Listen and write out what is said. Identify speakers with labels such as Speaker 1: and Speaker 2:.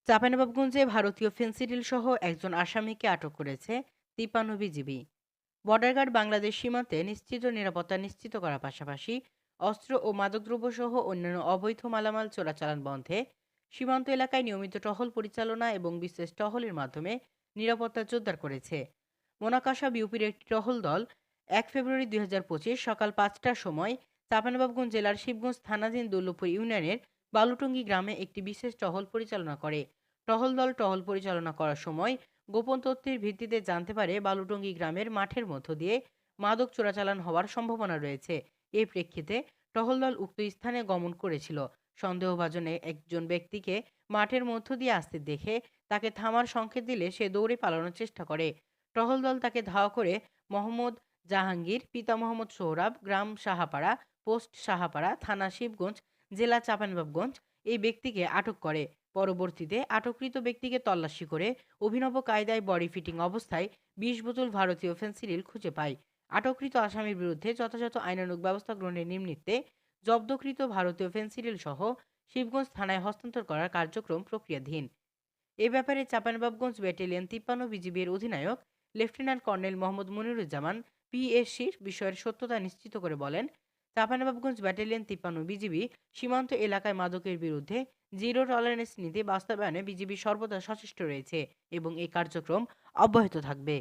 Speaker 1: চাঁপাইনবাবগঞ্জে ভারতীয় ফেনসিডিল সহ একজন আসামিকে আটক করেছে ৫৩ বিজিবি। বর্ডার গার্ড বাংলাদেশ সীমান্তে নিশ্চিত নিরাপত্তা নিশ্চিত করার পাশাপাশি অস্ত্র ও মাদকদ্রব্য সহ অন্যান্য অবৈধ মালামাল চোরাচালান বন্ধে সীমান্ত এলাকায় নিয়মিত টহল পরিচালনা এবং বিশেষ টহলের মাধ্যমে নিরাপত্তা জোরদার করেছে। মোনাকাশা বিউপির একটি টহল দল ১ ফেব্রুয়ারি ২০২৫ সকাল ৫টার সময় চাঁপাইনবাবগঞ্জ জেলার শিবগঞ্জ থানাধীন দুর্লভপুর ইউনিয়নের বালুটঙ্গী গ্রামে একটি বিশেষ টহল পরিচালনা করে। টহল দল টহল পরিচালনা করার সময় গোপন তথ্যের ভিত্তিতে জানতে পারে বালুটঙ্গী গ্রামের মাঠের মধ্য দিয়ে মাদক চোরাচালান হওয়ার সম্ভাবনা রয়েছে। এই প্রেক্ষিতে টহল দল উক্ত স্থানে গমন করেছিল। সন্দেহভাজন একজন ব্যক্তিকে মাঠের মধ্য দিয়ে আসতে দেখে তাকে থামার সংকেত দিলে সে দৌড়ে পালানোর চেষ্টা করে। টহল দল তাকে ধাওয়া করে মোহাম্মদ জাহাঙ্গীর, পিতা মোহাম্মদ সোহরাব, গ্রাম সাহাপাড়া, পোস্ট সাহাপাড়া, থানা শিবগঞ্জ, জেলা চাঁপাইনবাবগঞ্জ এই ব্যক্তিকে আটক করে। পরবর্তীতে আটককৃত ব্যক্তিকে তল্লাশি করে অভিনব কায়দায় বডি ফিটিং অবস্থায় ২০ বোতল ভারতীয় ফেনসিডিল খুঁজে পায়। আটককৃত আসামির বিরুদ্ধে যথাযথ আইনানুগ ব্যবস্থা গ্রহণের নিমিত্তে জব্দকৃত ভারতীয় ফেনসিডিল সহ শিবগঞ্জ থানায় হস্তান্তর করার কার্যক্রম প্রক্রিয়াধীন। এ ব্যাপারে চাঁপাইনবাবগঞ্জ ব্যাটালিয়ন ৫৩ বিজিবির অধিনায়ক লেফটেন্যান্ট কর্নেল মোহাম্মদ মনিরুজ্জামান পিএসসির বিষয়ের সত্যতা নিশ্চিত করে বলেন, চাঁপাইনবাবগঞ্জ ব্যাটালিয়ন ৫৩ বিজিবি সীমান্ত এলাকায় মাদকের বিরুদ্ধে জিরো টলারেন্স নীতি বাস্তবায়নে বিজিবি সর্বদা সচেষ্ট রয়েছে এবং এই কার্যক্রম অব্যাহত থাকবে।